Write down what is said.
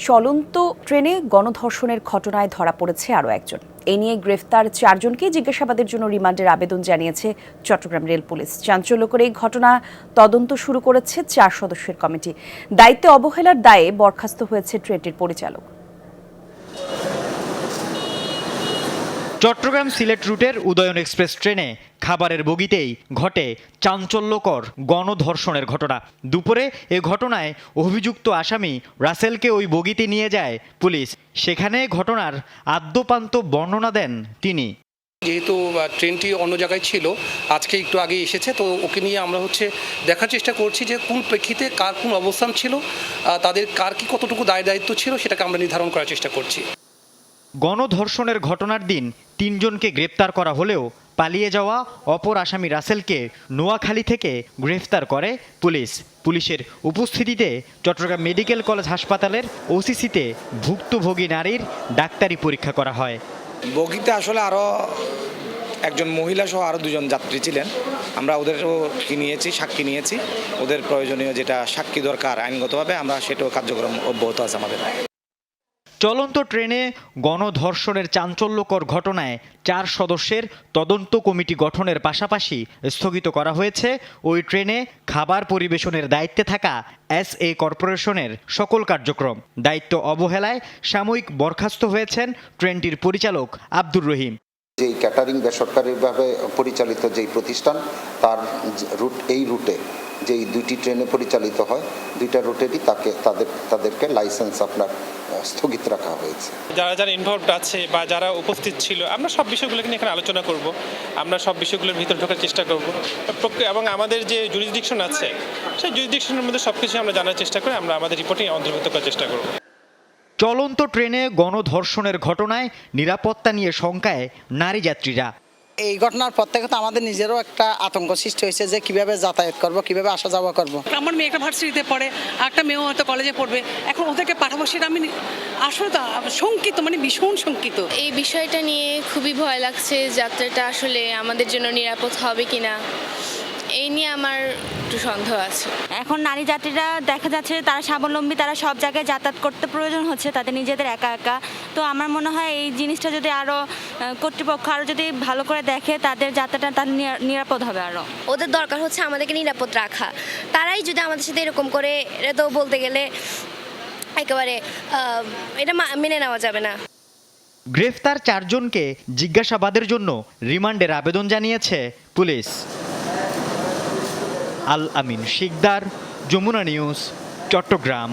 চলন্ত ট্রেনে গণধর্ষণের ঘটনায় ধরা পড়েছে আরও একজন। এ নিয়ে গ্রেফতার 4 জনকে জিজ্ঞাসাবাদের জন্য রিমান্ডের আবেদন জানিয়েছে চট্টগ্রাম রেল পুলিশ। চাঞ্চল্যকর এই ঘটনা তদন্ত শুরু করেছে 4 সদস্যের কমিটি। দায়িত্বে অবহেলার দায়ে বরখাস্ত হয়েছে ট্রেনটির পরিচালক। চট্টগ্রাম সিলেট রুটের উদয়ন এক্সপ্রেস ট্রেনে খাবারের বগিতেই ঘটে চাঞ্চল্যকর গণধর্ষণের ঘটনা। দুপুরে এ ঘটনায় অভিযুক্ত আসামি রাসেলকে ওই বগিতে নিয়ে যায় পুলিশ। সেখানে ঘটনার আদ্যোপান্ত বর্ণনা দেন তিনি। যেহেতু ট্রেনটি অন্য জায়গায় ছিল, আজকে একটু আগে এসেছে, তো ওকে নিয়ে আমরা দেখার চেষ্টা করছি যে কোন প্রেক্ষিতে কার কোন অবস্থান ছিল, তাদের কার কি কতটুকু দায়িত্ব ছিল সেটাকে আমরা নির্ধারণ করার চেষ্টা করছি। গণধর্ষণের ঘটনার দিন 3 জনকে গ্রেপ্তার করা হলেও পালিয়ে যাওয়া অপর আসামি রাসেলকে নোয়াখালী থেকে গ্রেফতার করে পুলিশ। পুলিশের উপস্থিতিতে চট্টগ্রাম মেডিকেল কলেজ হাসপাতালের ওসিসিতে ভুক্তভোগী নারীর ডাক্তারি পরীক্ষা করা হয়। বগিতে আসলে আরও একজন মহিলা সহ আরও 2 জন যাত্রী ছিলেন। আমরা ওদেরও নিয়েছি, সাক্ষী নিয়েছি। ওদের প্রয়োজনীয় যেটা সাক্ষী দরকার আইনগতভাবে, আমরা সেটাও কার্যক্রম অব্যাহত আছে আমাদের। চলন্ত ট্রেনে গণধর্ষণের চাঞ্চল্যকর ঘটনায় 4 সদস্যের তদন্ত কমিটি গঠনের পাশাপাশি স্থগিত করা হয়েছে ওই ট্রেনে খাবার পরিবেশনের দায়িত্বে থাকা SA কর্পোরেশনের সকল কার্যক্রম। দায়িত্ব অবহেলায় সাময়িক বরখাস্ত হয়েছেন ট্রেনটির পরিচালক আব্দুর রহিম। যেই ক্যাটারিং বেসরকারিভাবে পরিচালিত যেই প্রতিষ্ঠান, তার এই রুটে যেই 2টি ট্রেনে পরিচালিত হয়, 2টা রুটেরই তাদেরকে লাইসেন্স আপনার স্থগিত রাখা হয়েছে। যারা ইনভলভড আছে বা যারা উপস্থিত ছিল, আমরা সব বিষয়গুলোকে নিয়ে এখানে আলোচনা করব। আমরা সব বিষয়গুলোর ভিতরে ঢোকার চেষ্টা করব এবং আমাদের যে জুরিসডিকশন আছে সেই জুরিসডিকশনের মধ্যে সবকিছু আমরা জানার চেষ্টা করে আমরা আমাদের রিপোর্টিং অন্তর্ভুক্ত করার চেষ্টা করব। চলন্ত ট্রেনে গণধর্ষণের ঘটনায় নিরাপত্তা নিয়ে শঙ্কায় নারী যাত্রীরা। এই ঘটনার পর থেকে তো আমাদের নিজেরও একটা আতঙ্ক সৃষ্টি হয়েছে যে কিভাবে যাতায়াত করব, কিভাবে আসা যাওয়া করব। আমার মেয়ে একটা ভার্সিটিতে পড়ে, একটা মেয়েও হয়তো কলেজে পড়বে, এখন ওদেরকে পাঠাবো সেটা আমি আসলে তো শঙ্কিত, মানে ভীষণ শঙ্কিত। এই বিষয়টা নিয়ে খুবই ভয় লাগছে, যাত্রাটা আসলে আমাদের জন্য নিরাপদ হবে কিনা এই নিয়ে আমার একটু সন্দেহ আছে। এখন নারী যাত্রীরা দেখা যাচ্ছে তারা স্বাবলম্বী, তারা সব জায়গায় যাতায়াত করতে প্রয়োজন হচ্ছে তাদের নিজেদের একা একা। তো আমার মনে হয় এই জিনিসটা যদি আরও কর্তৃপক্ষ আরও যদি ভালো করে দেখে, তাদের যাত্রাটা তার নিরাপদ হবে। আরও ওদের দরকার হচ্ছে আমাদেরকে নিরাপদ রাখা। তারাই যদি আমাদের সাথে এরকম করে, এটা তো বলতে গেলে একেবারে এটা মেনে নেওয়া যাবে না। গ্রেফতার 4 জনকে জিজ্ঞাসাবাদের জন্য রিমান্ডের আবেদন জানিয়েছে পুলিশ। আল আমিন শিকদার, যমুনা নিউজ, চট্টগ্রাম।